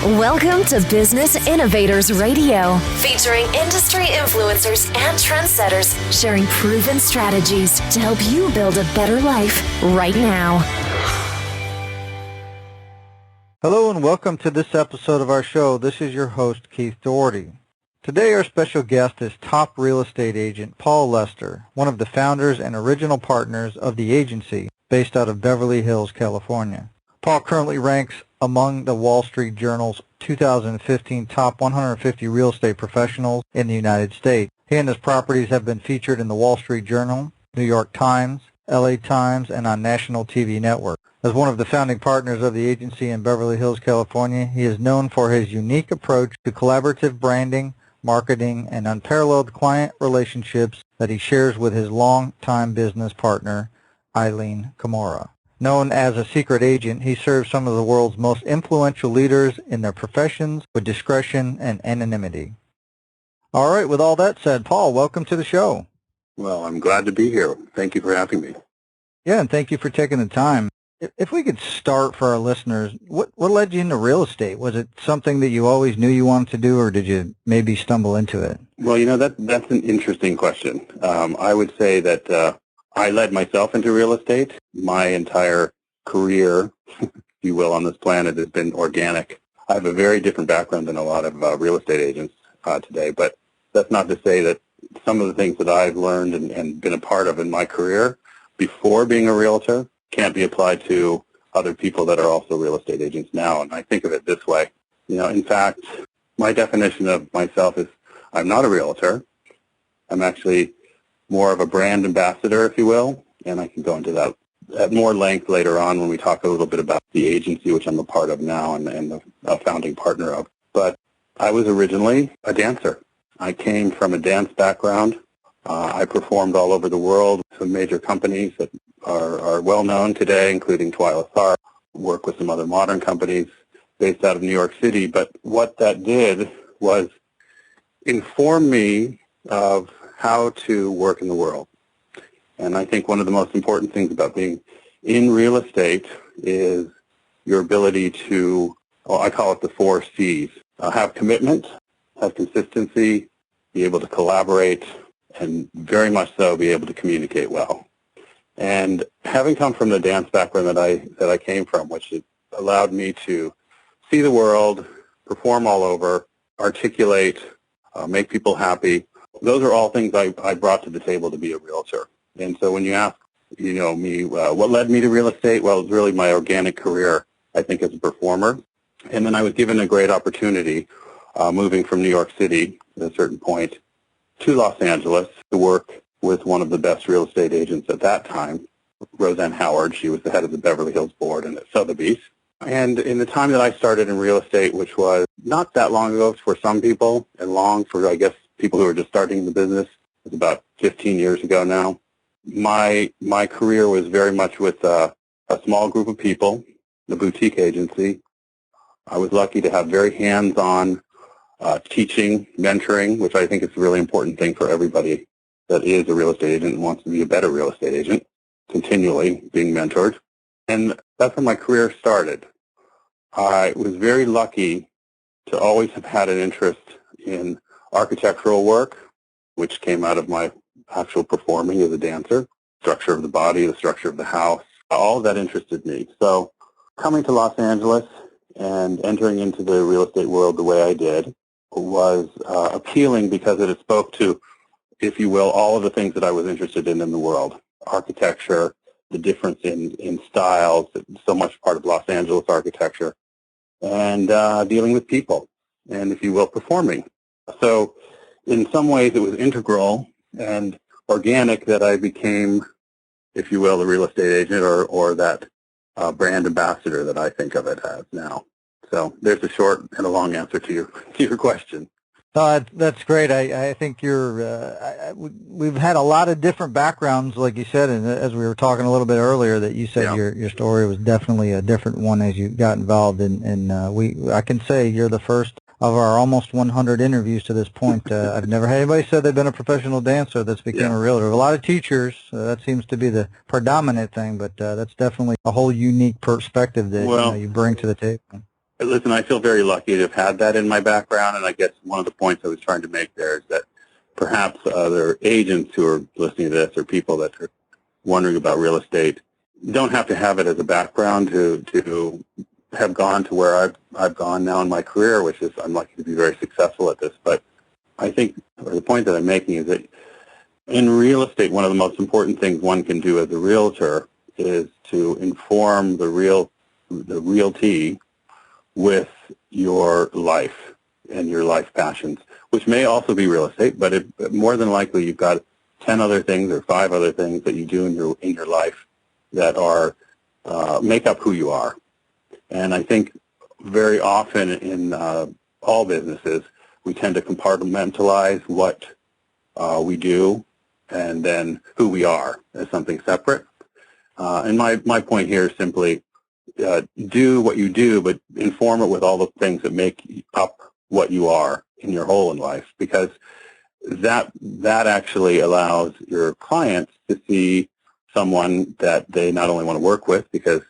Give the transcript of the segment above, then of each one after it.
Welcome to Business Innovators Radio, featuring industry influencers and trendsetters sharing proven strategies to help you build a better life right now. Hello and welcome to this episode of our show. This is your host, Keith Doherty. Today our special guest is top real estate agent Paul Lester, one of the founders and original partners of the agency based out of Beverly Hills, California. Paul currently ranks among the Wall Street Journal's 2015 top 150 real estate professionals in the United States. He and his properties have been featured in the Wall Street Journal, New York Times, LA Times, and on national TV networks. As one of the founding partners of the agency in Beverly Hills, California, he is known for his unique approach to collaborative branding, marketing, and unparalleled client relationships that he shares with his longtime business partner, Aileen Comora. Known as a secret agent, he serves some of the world's most influential leaders in their professions with discretion and anonymity. All right, with all that said, Paul, welcome to the show. Well, I'm glad to be here. Thank you for having me. Yeah, and thank you for taking the time. If we could start for our listeners, what led you into real estate? Was it something that you always knew you wanted to do, or did you maybe stumble into it? Well, that's an interesting question. I would say that I led myself into real estate. My entire career, if you will, on this planet has been organic. I have a very different background than a lot of real estate agents today, but that's not to say that some of the things that I've learned and been a part of in my career before being a realtor can't be applied to other people that are also real estate agents now. And I think of it this way. In fact, my definition of myself is I'm not a realtor. I'm actually more of a brand ambassador, if you will, and I can go into that at more length later on when we talk a little bit about the agency, which I'm a part of now and the founding partner of. But I was originally a dancer. I came from a dance background. I performed all over the world with some major companies that are well known today, including Twyla Tharp, work with some other modern companies based out of New York City. But what that did was inform me of how to work in the world. And I think one of the most important things about being in real estate is your ability to, I call it the 4 C's, have commitment, have consistency, be able to collaborate, and very much so be able to communicate well. And having come from the dance background that I came from, which allowed me to see the world, perform all over, articulate, make people happy, those are all things I brought to the table to be a realtor. And so when you ask, me, what led me to real estate? Well, it's really my organic career, I think, as a performer. And then I was given a great opportunity moving from New York City at a certain point to Los Angeles to work with one of the best real estate agents at that time, Roseanne Howard. She was the head of the Beverly Hills board and at Sotheby's. And in the time that I started in real estate, which was not that long ago for some people and long for, I guess, people who are just starting in the business, it was about 15 years ago now. My career was very much with a small group of people, the boutique agency. I was lucky to have very hands-on teaching, mentoring, which I think is a really important thing for everybody that is a real estate agent and wants to be a better real estate agent, continually being mentored. And that's when my career started. I was very lucky to always have had an interest in architectural work, which came out of my actual performing as a dancer, structure of the body, the structure of the house. All of that interested me. So coming to Los Angeles and entering into the real estate world the way I did was appealing because it spoke to, if you will, all of the things that I was interested in the world. Architecture, the difference in styles, so much part of Los Angeles architecture, and dealing with people, and, if you will, performing. So in some ways it was integral and organic that I became, if you will, the real estate agent or that brand ambassador that I think of it as now. So there's a short and a long answer to your question. That's great. I think we've had a lot of different backgrounds, like you said, and as we were talking a little bit earlier, that you said your story was definitely a different one as you got involved in. I can say you're the first of our almost 100 interviews to this point. I've never had anybody said they've been a professional dancer that's become a realtor. A lot of teachers, that seems to be the predominant thing, but that's definitely a whole unique perspective that you bring to the table. Listen, I feel very lucky to have had that in my background, and I guess one of the points I was trying to make there is that perhaps other agents who are listening to this or people that are wondering about real estate don't have to have it as a background to have gone to where I've gone now in my career, which is I'm lucky to be very successful at this. But I think, or the point that I'm making is that in real estate, one of the most important things one can do as a realtor is to inform the realty with your life and your life passions, which may also be real estate, but more than likely you've got 10 other things or 5 other things that you do in your life that are make up who you are. And I think very often in all businesses, we tend to compartmentalize what we do and then who we are as something separate. And my point here is simply do what you do, but inform it with all the things that make up what you are in your whole in life, because that actually allows your clients to see someone that they not only want to work with because,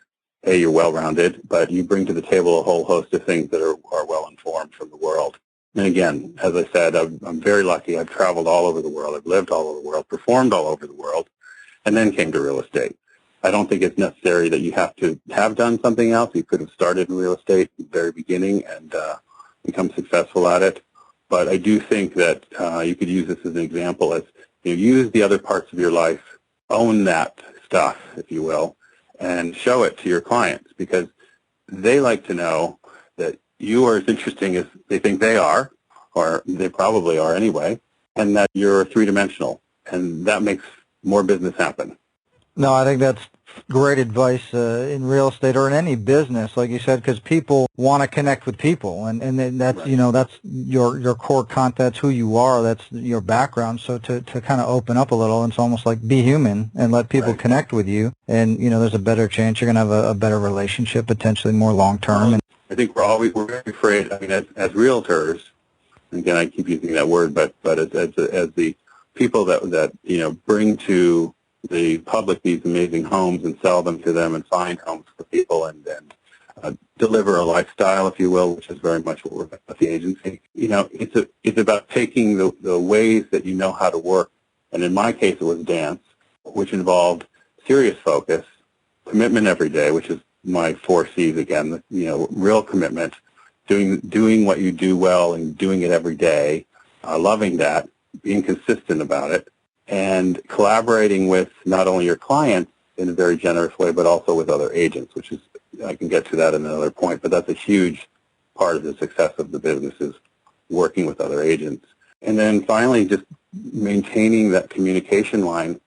A, you're well-rounded, but you bring to the table a whole host of things that are well-informed from the world. And again, as I said, I'm very lucky. I've traveled all over the world. I've lived all over the world, performed all over the world, and then came to real estate. I don't think it's necessary that you have to have done something else. You could have started in real estate at the very beginning and become successful at it. But I do think that you could use this as an example as use the other parts of your life, own that stuff, if you will, and show it to your clients, because they like to know that you are as interesting as they think they are, or they probably are anyway, and that you're three-dimensional, and that makes more business happen. No, I think that's great advice in real estate or in any business, like you said, because people want to connect with people, and that's right. That's your core content, that's who you are, that's your background. So to kind of open up a little, it's almost like be human and let people right. connect with you, and there's a better chance you're going to have a better relationship, potentially more long term. I think we're very afraid. I mean, as realtors, again, I keep using that word, but as the people that bring to the public these amazing homes and sell them to them and find homes for people and deliver a lifestyle, if you will, which is very much what we're about at the agency. It's about taking the ways that you know how to work. And in my case, it was dance, which involved serious focus, commitment every day, which is my 4 C's again, real commitment, doing what you do well and doing it every day, loving that, being consistent about it, and collaborating with not only your clients in a very generous way, but also with other agents, which is, I can get to that in another point, but that's a huge part of the success of the business is working with other agents. And then finally, just maintaining that communication line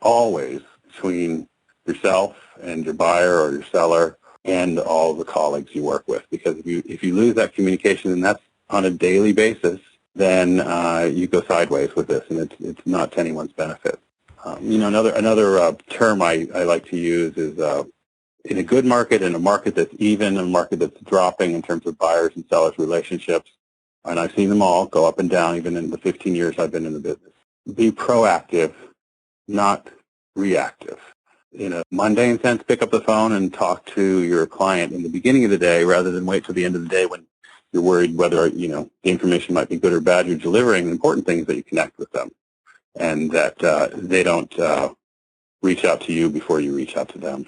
always between yourself and your buyer or your seller and all the colleagues you work with, because if you lose that communication, and that's on a daily basis, then you go sideways with this, and it's not to anyone's benefit. Another term I like to use is in a good market, in a market that's even, a market that's dropping in terms of buyers and sellers relationships, and I've seen them all go up and down even in the 15 years I've been in the business. Be proactive, not reactive. In a mundane sense, pick up the phone and talk to your client in the beginning of the day rather than wait till the end of the day when you're worried whether, the information might be good or bad. You're delivering important things that you connect with them and that they don't reach out to you before you reach out to them.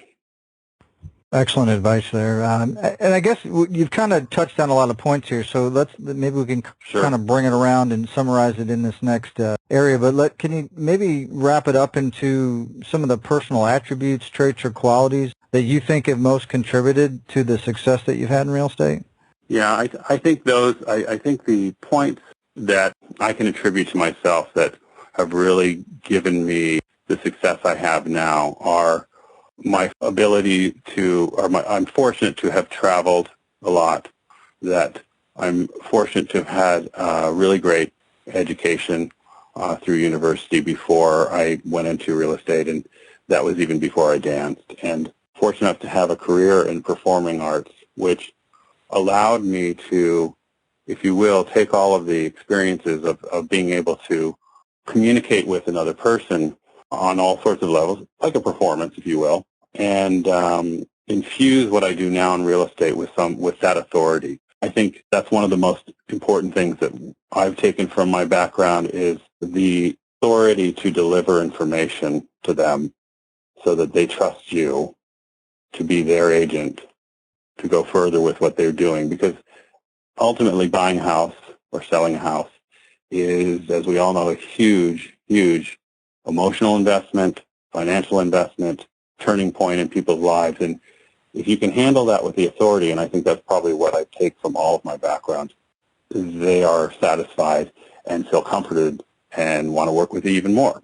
Excellent advice there. And I guess you've kind of touched on a lot of points here, so maybe we can kind of bring it around and summarize it in this next area. But can you maybe wrap it up into some of the personal attributes, traits, or qualities that you think have most contributed to the success that you've had in real estate? Yeah, I think I think the points that I can attribute to myself that have really given me the success I have now are my ability I'm fortunate to have traveled a lot, that I'm fortunate to have had a really great education through university before I went into real estate, and that was even before I danced, and fortunate enough to have a career in performing arts, which allowed me to, if you will, take all of the experiences of being able to communicate with another person on all sorts of levels, like a performance, if you will, and infuse what I do now in real estate with that authority. I think that's one of the most important things that I've taken from my background is the authority to deliver information to them so that they trust you to be their agent to go further with what they're doing. Because ultimately buying a house or selling a house is, as we all know, a huge, huge emotional investment, financial investment, turning point in people's lives. And if you can handle that with the authority, and I think that's probably what I take from all of my background, they are satisfied and feel comforted and want to work with you even more.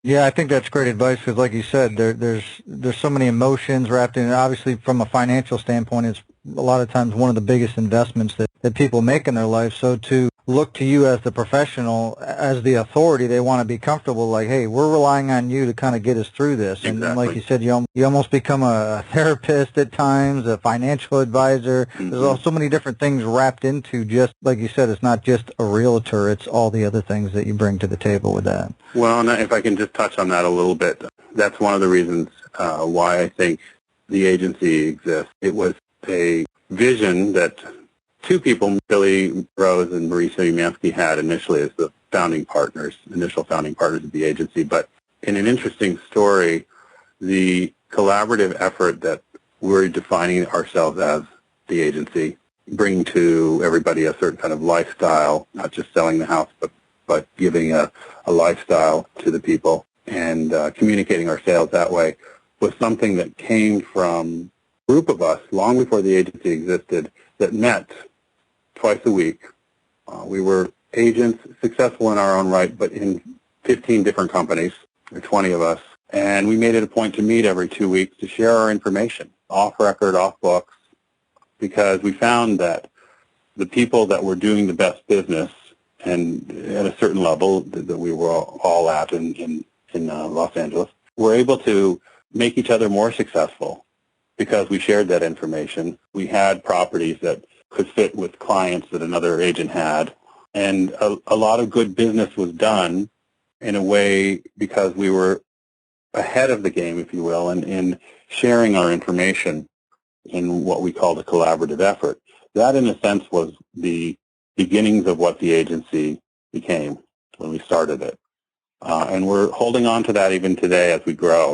Yeah, I think that's great advice because, like you said, there's so many emotions wrapped in it. Obviously, from a financial standpoint, it's a lot of times one of the biggest investments that people make in their life. So to look to you as the professional, as the authority, they want to be comfortable, like, hey, we're relying on you to kind of get us through this. Exactly. And like you said, you almost become a therapist at times, a financial advisor. Mm-hmm. There's so many different things wrapped into just, like you said, it's not just a realtor, it's all the other things that you bring to the table with that. Well, and if I can just touch on that a little bit, that's one of the reasons why I think the agency exists. It was a vision that two people, Billy Rose and Maurice Umansky, had initially as the initial founding partners of the agency. But in an interesting story, the collaborative effort that we're defining ourselves as the agency, bringing to everybody a certain kind of lifestyle, not just selling the house, but giving a lifestyle to the people and communicating our sales that way, was something that came from a group of us long before the agency existed that met twice a week. We were agents, successful in our own right, but in 15 different companies, or 20 of us, and we made it a point to meet every 2 weeks to share our information, off record, off books, because we found that the people that were doing the best business and at a certain level that we were all at in Los Angeles, were able to make each other more successful because we shared that information. We had properties that could fit with clients that another agent had, and a lot of good business was done in a way because we were ahead of the game, if you will, in sharing our information in what we called a collaborative effort. That, in a sense, was the beginnings of what the agency became when we started it. And we're holding on to that even today as we grow.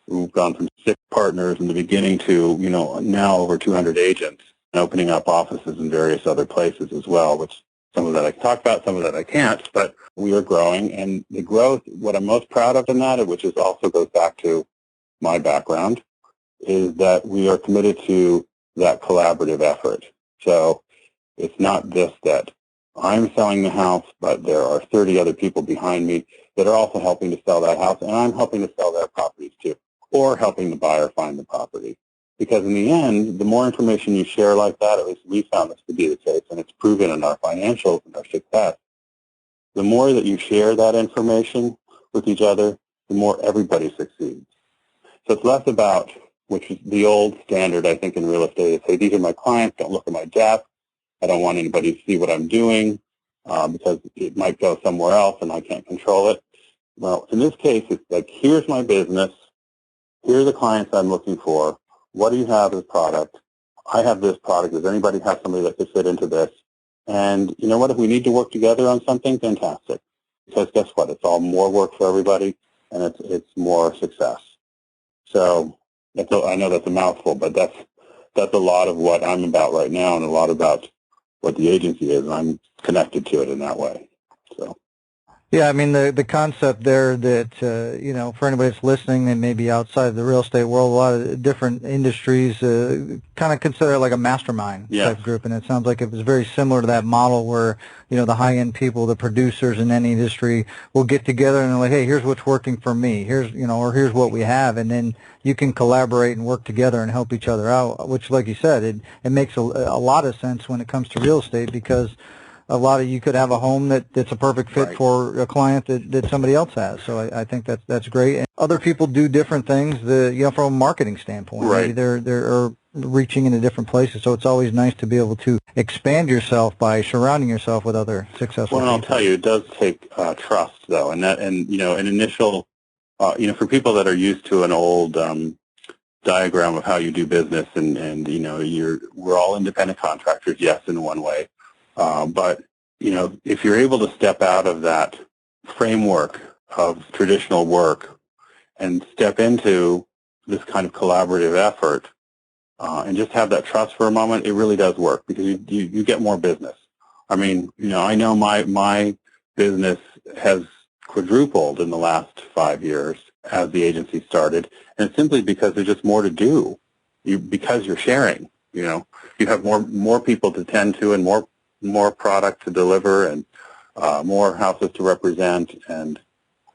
We've gone from 6 partners in the beginning to, now over 200 agents, and opening up offices in various other places as well, which some of that I can talk about, some of that I can't, but we are growing. And the growth, what I'm most proud of in that, which is also goes back to my background, is that we are committed to that collaborative effort. So it's not just that I'm selling the house, but there are 30 other people behind me that are also helping to sell that house, and I'm helping to sell their properties too, or helping the buyer find the property. Because in the end, the more information you share like that, at least we found this to be the case, and it's proven in our financials and our success, the more that you share that information with each other, the more everybody succeeds. So it's less about, which is the old standard, I think, in real estate, is, hey, these are my clients, don't look at my desk. I don't want anybody to see what I'm doing because it might go somewhere else and I can't control it. Well, in this case, it's like, here's my business. Here are the clients I'm looking for. What do you have as product? I have this product. Does anybody have somebody that could fit into this? And you know what? If we need to work together on something, fantastic. Because guess what? It's all more work for everybody, and it's more success. So I know that's a mouthful, but that's a lot of what I'm about right now, and a lot about what the agency is, and I'm connected to it in that way. So. Yeah, I mean, the concept there that, for anybody that's listening and maybe outside of the real estate world, a lot of different industries kind of consider it like a mastermind type group, and it sounds like it was very similar to that model where, the high-end people, the producers in any industry will get together and they're like, hey, here's what's working for me, here's what we have, and then you can collaborate and work together and help each other out, which, like you said, it makes a lot of sense when it comes to real estate because you could have a home that's a perfect fit for a client that somebody else has. So I think that's great. And other people do different things, from a marketing standpoint. Right. Maybe they're reaching into different places. So it's always nice to be able to expand yourself by surrounding yourself with other successful people. Well, and I'll tell you, it does take trust, though, and an initial, for people that are used to an old diagram of how you do business, and we're all independent contractors, yes, in one way, but if you're able to step out of that framework of traditional work and step into this kind of collaborative effort, and just have that trust for a moment, it really does work, because you get more business. I mean, I know my business has quadrupled in the last 5 years as the agency started, and it's simply because there's just more to do. Because you're sharing, you have more people to tend to, and more product to deliver, and more houses to represent, and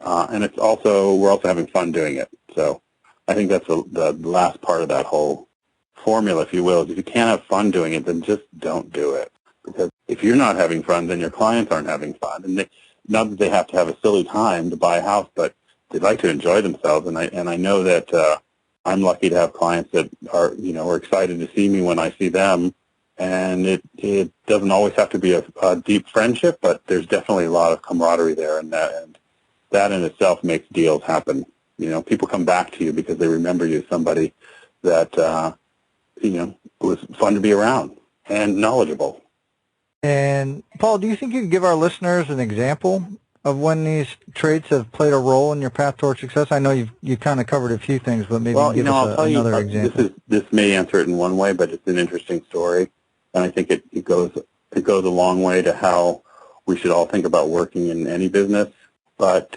it's also, we're also having fun doing it. So I think that's the last part of that whole formula, if you will, is if you can't have fun doing it, then just don't do it. Because if you're not having fun, then your clients aren't having fun. And not that they have to have a silly time to buy a house, but they'd like to enjoy themselves. And I know that I'm lucky to have clients that are excited to see me when I see them. And it doesn't always have to be a deep friendship, but there's definitely a lot of camaraderie there, and that in itself makes deals happen. People come back to you because they remember you as somebody that was fun to be around and knowledgeable. And Paul, do you think you could give our listeners an example of when these traits have played a role in your path towards success? I know you kind of covered a few things, but maybe give us another example. This may answer it in one way, but it's an interesting story, and I think it goes a long way to how we should all think about working in any business. But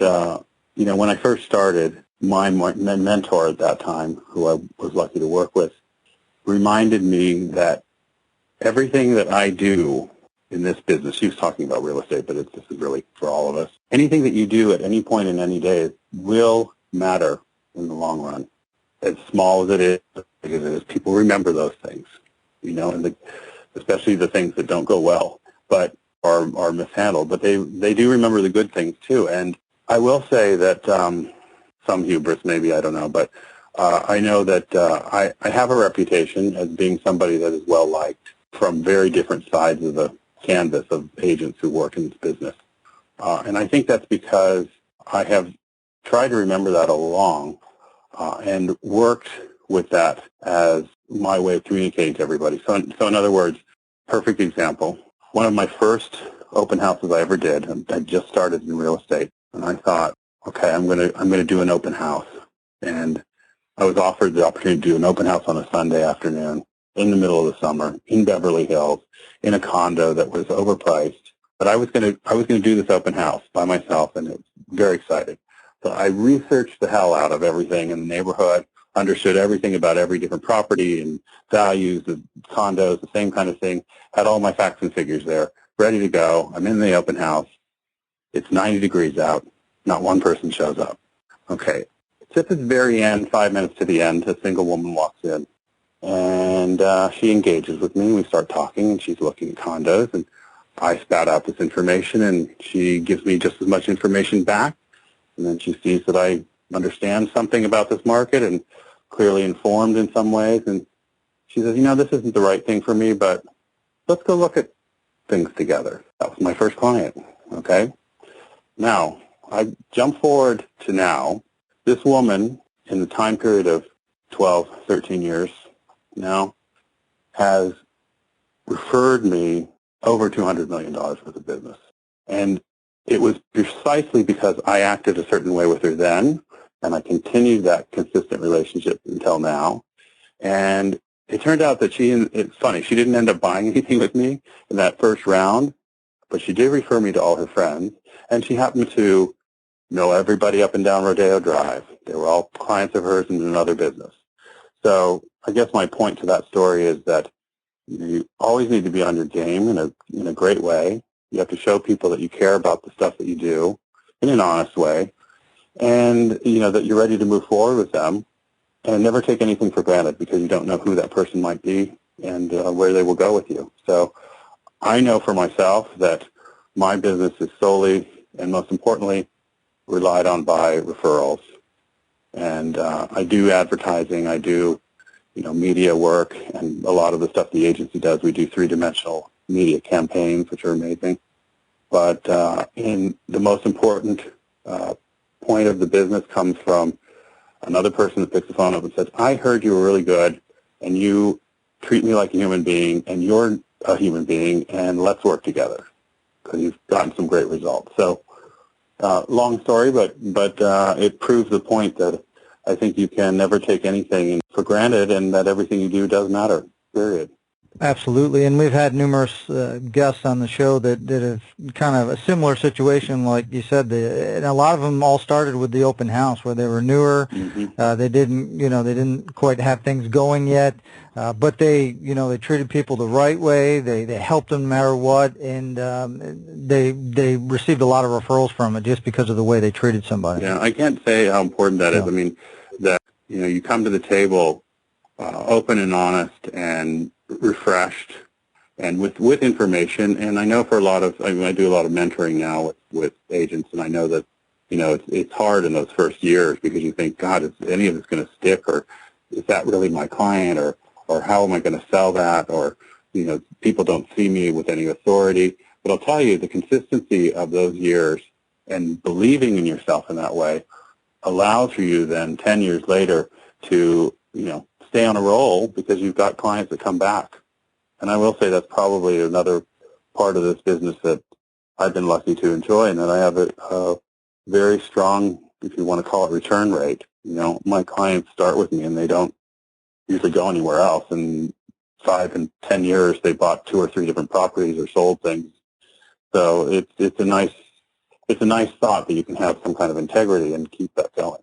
when I first started, my mentor at that time, who I was lucky to work with, reminded me that everything that I do in this business, she was talking about real estate, but this is really for all of us, anything that you do at any point in any day will matter in the long run. As small as it is, big as it is, people remember those things, and especially the things that don't go well, but are mishandled. But they do remember the good things too. And I will say that some hubris, maybe, I don't know, but I know that I have a reputation as being somebody that is well-liked from very different sides of the canvas of agents who work in this business. And I think that's because I have tried to remember that all along and worked with that as my way of communicating to everybody. So in other words, perfect example, one of my first open houses I ever did, I just started in real estate, and I thought, okay, I'm gonna do an open house. And I was offered the opportunity to do an open house on a Sunday afternoon in the middle of the summer in Beverly Hills in a condo that was overpriced. But I was going to do this open house by myself, and I was very excited. So I researched the hell out of everything in the neighborhood, understood everything about every different property and values, the condos, the same kind of thing, had all my facts and figures there, ready to go. I'm in the open house. It's 90 degrees out. Not one person shows up. Okay. It's at the very end, 5 minutes to the end, a single woman walks in, and she engages with me. We start talking, and she's looking at condos, and I spout out this information, and she gives me just as much information back, and then she sees that I understand something about this market and clearly informed in some ways, and she says, this isn't the right thing for me, but let's go look at things together. That was my first client, okay? Now, I jump forward to now. This woman, in the time period of 12, 13 years now, has referred me over $200 million worth of business. And it was precisely because I acted a certain way with her then, and I continued that consistent relationship until now. And it turned out that it's funny, she didn't end up buying anything with me in that first round, but she did refer me to all her friends, and she happened to know everybody up and down Rodeo Drive. They were all clients of hers in another business. So I guess my point to that story is that you always need to be on your game in a great way. You have to show people that you care about the stuff that you do in an honest way, and that you're ready to move forward with them, and never take anything for granted, because you don't know who that person might be and where they will go with you. So I know for myself that my business is solely and most importantly relied on by referrals. And I do advertising, I do media work, and a lot of the stuff the agency does. We do three-dimensional media campaigns, which are amazing. But in the most important point of the business comes from another person that picks the phone up and says, I heard you were really good, and you treat me like a human being, and you're a human being, and let's work together because you've gotten some great results. So long story, but it proves the point that I think you can never take anything for granted and that everything you do does matter, period. Absolutely, and we've had numerous guests on the show that have kind of a similar situation, like you said. And a lot of them all started with the open house, where they were newer. Mm-hmm. They didn't quite have things going yet, but they treated people the right way. They helped them no matter what, and they received a lot of referrals from it just because of the way they treated somebody. Yeah, I can't say how important that is. I mean, that you come to the table open and honest and refreshed and with information. And I know for I do a lot of mentoring now with agents, and I know that it's hard in those first years because you think, God, is any of this going to stick, or is that really my client, or how am I going to sell that, or people don't see me with any authority. But I'll tell you, the consistency of those years and believing in yourself in that way allows for you then 10 years later to stay on a roll because you've got clients that come back. And I will say that's probably another part of this business that I've been lucky to enjoy, and that I have a very strong, if you want to call it, return rate. My clients start with me and they don't usually go anywhere else. And 5 and 10 years, they bought 2 or 3 different properties or sold things. So it's a nice thought that you can have some kind of integrity and keep that going.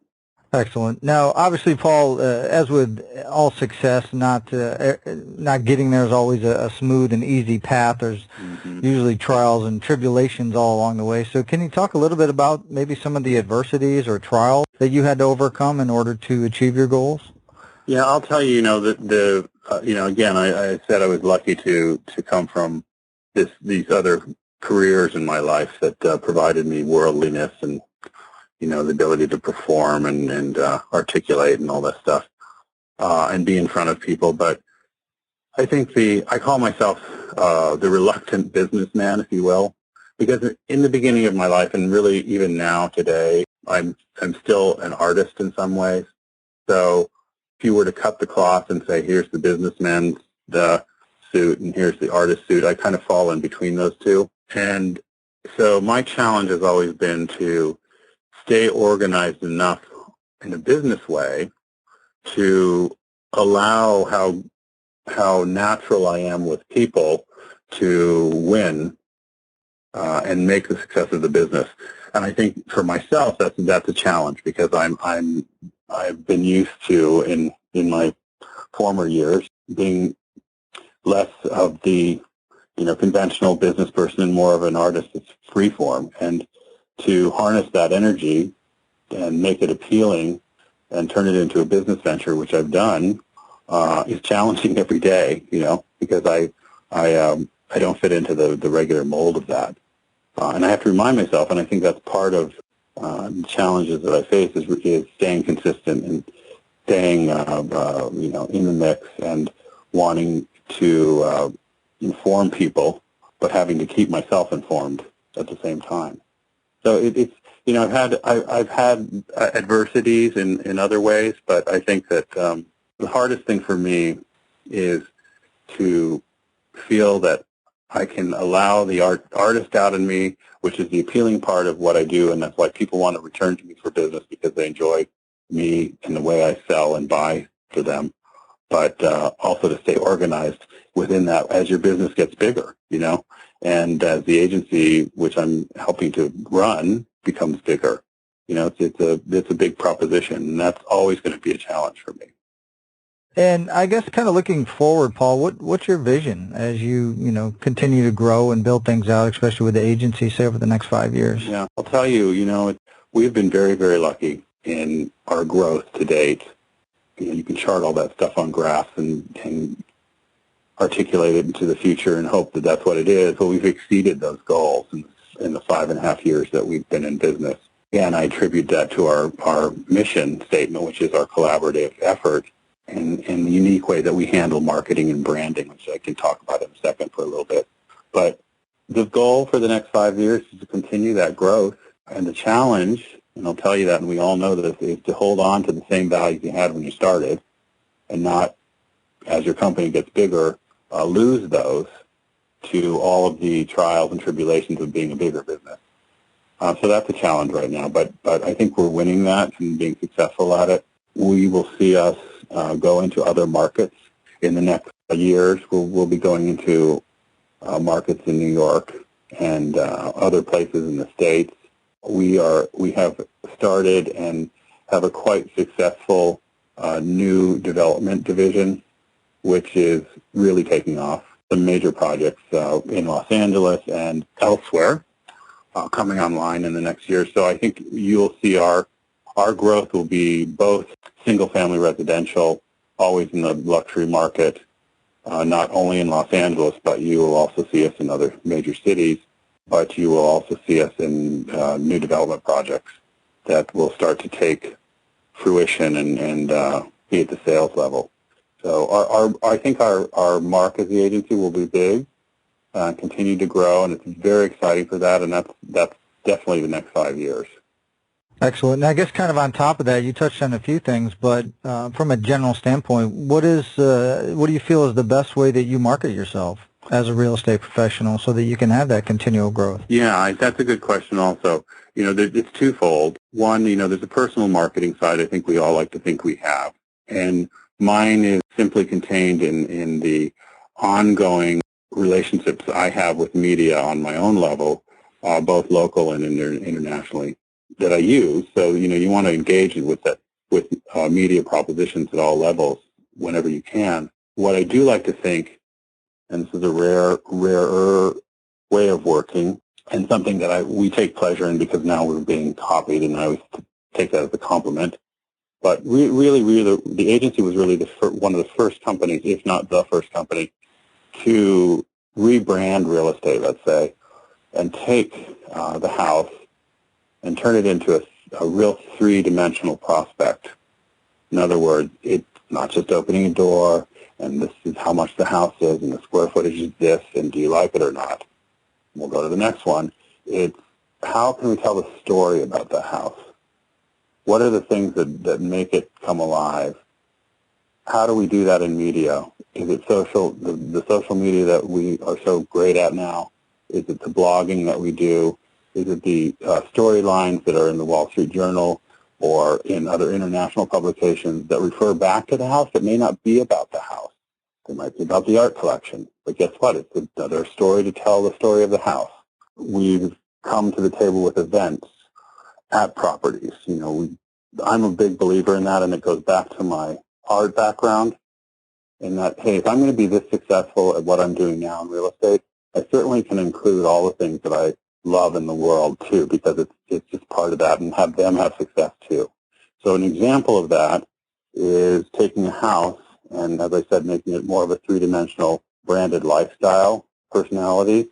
Excellent. Now, obviously, Paul, as with all success, not getting there is always a smooth and easy path. There's usually trials and tribulations all along the way. So can you talk a little bit about maybe some of the adversities or trials that you had to overcome in order to achieve your goals? Yeah, I'll tell you, again, I said I was lucky to come from these other careers in my life that provided me worldliness and the ability to perform and articulate and all that stuff, and be in front of people. But I think I call myself the reluctant businessman, if you will, because in the beginning of my life, and really even now today, I'm still an artist in some ways. So if you were to cut the cloth and say, here's the businessman's suit and here's the artist suit, I kind of fall in between those two. And so my challenge has always been to stay organized enough in a business way to allow how natural I am with people to win and make the success of the business. And I think for myself that's a challenge because I've been used to in my former years being less of the conventional business person and more of an artist that's free form, and to harness that energy and make it appealing and turn it into a business venture, which I've done, is challenging every day, because I don't fit into the regular mold of that. And I have to remind myself, and I think that's part of the challenges that I face is staying consistent and staying, in the mix and wanting to inform people, but having to keep myself informed at the same time. So I've had adversities in other ways, but I think that the hardest thing for me is to feel that I can allow the artist out in me, which is the appealing part of what I do, and that's why people want to return to me for business because they enjoy me and the way I sell and buy for them. But also to stay organized within that as your business gets bigger, and as the agency, which I'm helping to run, becomes bigger. It's a big proposition, and that's always going to be a challenge for me. And I guess kind of looking forward, Paul, what's your vision as you continue to grow and build things out, especially with the agency, say, over the next 5 years? Yeah, I'll tell you, we've been very, very lucky in our growth to date. You can chart all that stuff on graphs and articulate it into the future and hope that that's what it is, but we've exceeded those goals in the 5.5 years that we've been in business. And I attribute that to our mission statement, which is our collaborative effort and the unique way that we handle marketing and branding, which I can talk about in a second for a little bit. But the goal for the next 5 years is to continue that growth. And the challenge and I'll tell you that, and we all know this, is to hold on to the same values you had when you started and not, as your company gets bigger, lose those to all of the trials and tribulations of being a bigger business. So that's a challenge right now, but I think we're winning that and being successful at it. We will see us go into other markets in the next years. We'll be going into markets in New York and other places in the States. We have started and have a quite successful new development division, which is really taking off. Some major projects in Los Angeles and elsewhere coming online in the next year. So I think you'll see our growth will be both single-family residential, always in the luxury market, not only in Los Angeles, but you will also see us in other major cities, but you will also see us in new development projects that will start to take fruition and be at the sales level. So I think our mark as the agency will be big, continue to grow, and it's very exciting for that, and that's definitely the next 5 years. Excellent. And I guess kind of on top of that, you touched on a few things, but from a general standpoint, what do you feel is the best way that you market yourself as a real estate professional so that you can have that continual growth? Yeah, that's a good question also. It's twofold. One, there's a personal marketing side I think we all like to think we have. And mine is simply contained in the ongoing relationships I have with media on my own level, both local and internationally, that I use. So, you want to engage with media propositions at all levels whenever you can. What I do like to think, and this is a rarer way of working, and something that we take pleasure in because now we're being copied, and I always take that as a compliment. But really, the agency was really one of the first companies, if not the first company, to rebrand real estate, let's say, and take the house and turn it into a real three-dimensional prospect. In other words, it's not just opening a door, and this is how much the house is, and the square footage is this, and do you like it or not? We'll go to the next one. It's how can we tell the story about the house? What are the things that make it come alive? How do we do that in media? Is it the social media that we are so great at now? Is it the blogging that we do? Is it the storylines that are in the Wall Street Journal or in other international publications that refer back to the house that may not be about the house? They might be about the art collection. But guess what? It's another story to tell the story of the house. We've come to the table with events at properties. I'm a big believer in that, and it goes back to my art background in that, hey, if I'm going to be this successful at what I'm doing now in real estate, I certainly can include all the things that I love in the world too, because it's just part of that, and have them have success too. So an example of that is taking a house and, as I said, making it more of a three-dimensional branded lifestyle personality.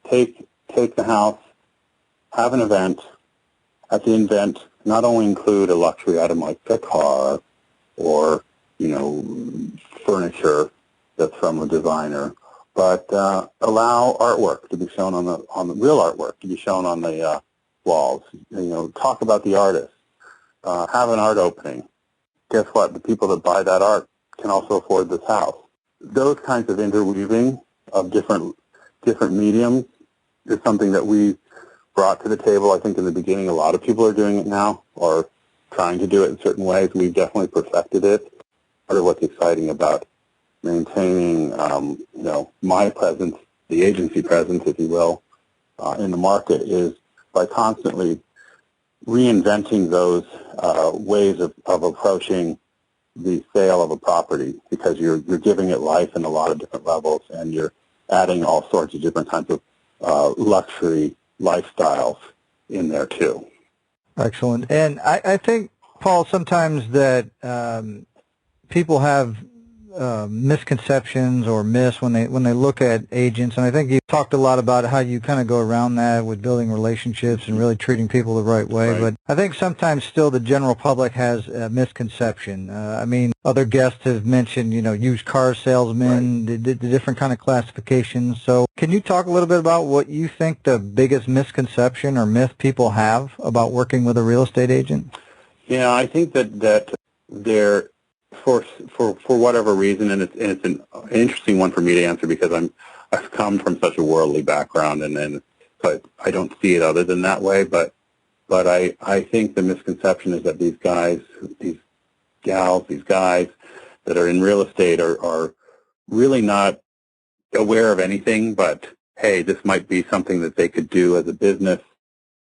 Take the house, have an event. At the event, not only include a luxury item like a car or, furniture that's from a designer, but allow artwork to be shown on the real artwork to be shown on the walls. Talk about the artist. Have an art opening. Guess what? The people that buy that art can also afford this house. Those kinds of interweaving of different mediums is something that we brought to the table. I think in the beginning, a lot of people are doing it now or trying to do it in certain ways. We've definitely perfected it. Part of what's exciting about maintaining, my presence, the agency presence, if you will, in the market is by constantly reinventing those ways of approaching the sale of a property, because you're giving it life in a lot of different levels, and you're adding all sorts of different kinds of luxury lifestyles in there too. Excellent. And I think, Paul, sometimes that people have misconceptions or myths when they look at agents? And I think you talked a lot about how you kind of go around that with building relationships and really treating people the right way. Right. But I think sometimes still the general public has a misconception. I mean, other guests have mentioned, used car salesmen, Right. the different kind of classifications. So can you talk a little bit about what you think the biggest misconception or myth people have about working with a real estate agent? Yeah, I think that there, for whatever reason, and it's an interesting one for me to answer because I've come from such a worldly background, and but I don't see it other than that way. But I think the misconception is that these guys, these gals, these guys that are in real estate are really not aware of anything. But hey, this might be something that they could do as a business,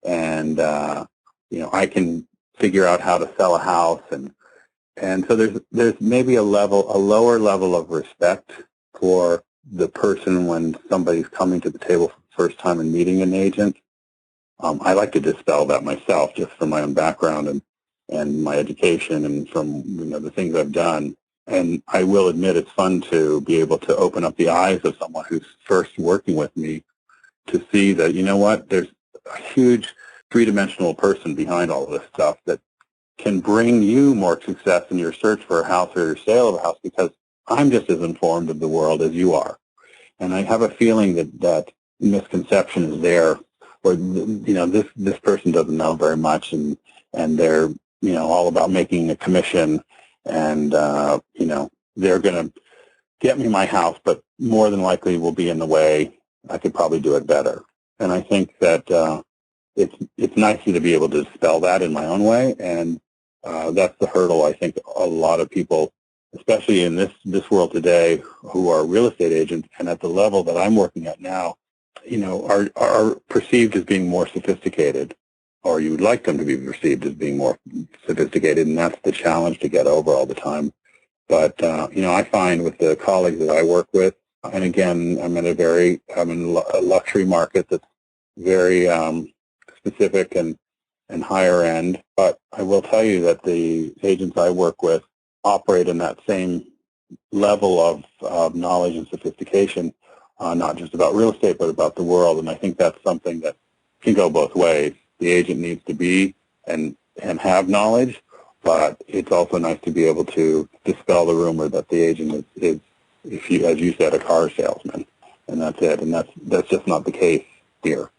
and I can figure out how to sell a house, and so there's maybe a lower level of respect for the person when somebody's coming to the table for the first time and meeting an agent. I like to dispel that myself, just from my own background and my education and from the things I've done. And I will admit it's fun to be able to open up the eyes of someone who's first working with me to see that, there's a huge three-dimensional person behind all of this stuff that can bring you more success in your search for a house or your sale of a house, because I'm just as informed of the world as you are. And I have a feeling that misconception is there, or this person doesn't know very much, and they're all about making a commission, and they're going to get me my house, but more than likely will be in the way. I could probably do it better. And I think that it's nice to be able to dispel that in my own way, and that's the hurdle I think a lot of people, especially in this world today, who are real estate agents and at the level that I'm working at now, are perceived as being more sophisticated, or you would like them to be perceived as being more sophisticated, and that's the challenge to get over all the time. But I find with the colleagues that I work with, and again, I'm in a luxury market that's very specific and higher end, but I will tell you that the agents I work with operate in that same level of knowledge and sophistication, not just about real estate, but about the world. And I think that's something that can go both ways. The agent needs to be and have knowledge, but it's also nice to be able to dispel the rumor that the agent is as you said, a car salesman, and that's it. And that's just not the case here.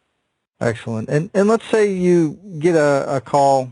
Excellent. And let's say you get a call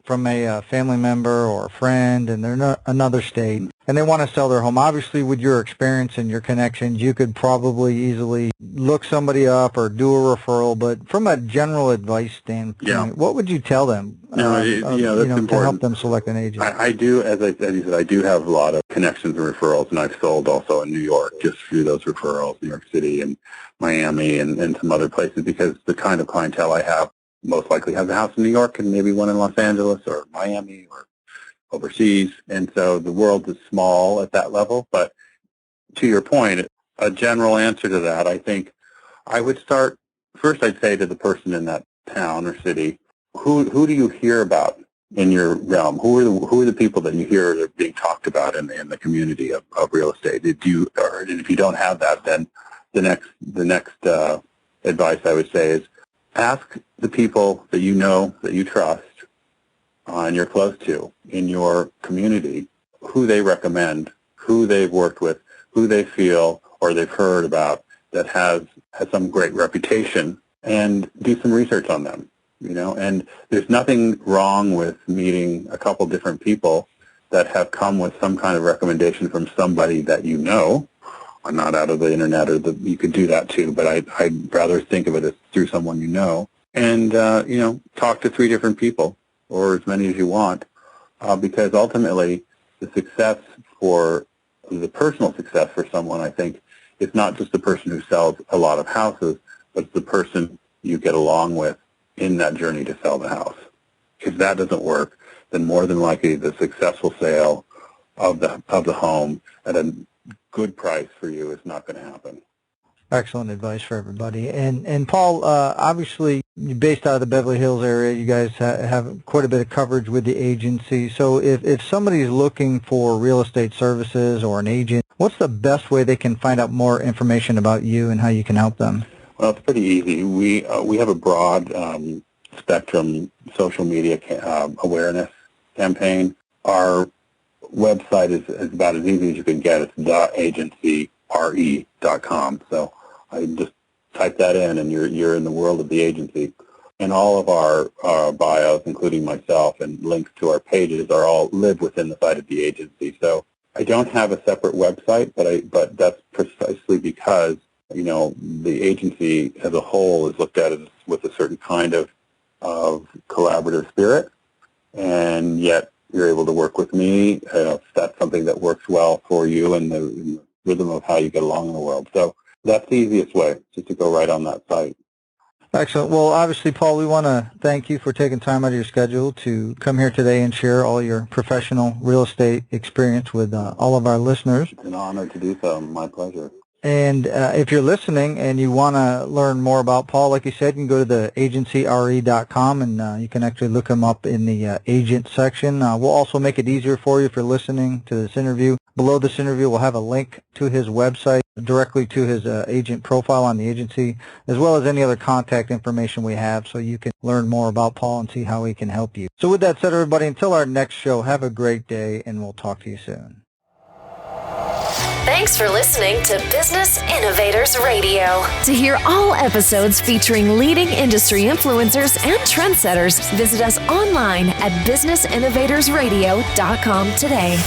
from a family member or a friend, and they're in another state, and they want to sell their home. Obviously, with your experience and your connections, you could probably easily look somebody up or do a referral. But from a general advice standpoint, what would you tell them that's important. to help them select an agent? I do, as I said, I do have a lot of connections and referrals, and I've sold also in New York just through those referrals, New York City and Miami and some other places, because the kind of clientele I have most likely has a house in New York and maybe one in Los Angeles or Miami or overseas. And so the world is small at that level. But to your point, a general answer to that, I think I would start, first I'd say to the person in that town or city, who do you hear about in your realm? Who are the people that you hear that are being talked about in the community of real estate? And if you don't have that, then the next advice I would say is ask the people that you know, that you trust, and you're close to in your community, who they recommend, who they've worked with, who they feel or they've heard about that has some great reputation, and do some research on them. And there's nothing wrong with meeting a couple different people that have come with some kind of recommendation from somebody that you know, not out of the internet, or you could do that too, but I'd rather think of it as through someone you know, and talk to 3 different people, or as many as you want, because ultimately the success for the personal success for someone, I think, is not just the person who sells a lot of houses, but it's the person you get along with in that journey to sell the house. If that doesn't work, then more than likely the successful sale of the home at a good price for you is not going to happen. Excellent advice for everybody. And Paul, obviously based out of the Beverly Hills area. You guys have quite a bit of coverage with the agency. So if somebody's looking for real estate services or an agent, what's the best way they can find out more information about you and how you can help them? Well, it's pretty easy. We have a broad spectrum social media awareness campaign. Our website is about as easy as you can get. It's .agencyre.com. So I just type that in, and you're in the world of the agency. And all of our bios, including myself, and links to our pages are all live within the site of the agency. So I don't have a separate website, but that's precisely because the agency as a whole is looked at as with a certain kind of collaborative spirit, and yet you're able to work with me if that's something that works well for you and the rhythm of how you get along in the world. So that's the easiest way, just to go right on that site. Excellent. Well, obviously, Paul, we want to thank you for taking time out of your schedule to come here today and share all your professional real estate experience with all of our listeners. It's an honor to do so. My pleasure. And if you're listening and you want to learn more about Paul, like you said, you can go to the agencyre.com, and you can actually look him up in the agent section. We'll also make it easier for you if you're listening to this interview. Below this interview, we'll have a link to his website directly to his agent profile on the agency, as well as any other contact information we have, so you can learn more about Paul and see how he can help you. So with that said, everybody, until our next show, have a great day, and we'll talk to you soon. Thanks for listening to Business Innovators Radio. To hear all episodes featuring leading industry influencers and trendsetters, visit us online at businessinnovatorsradio.com today.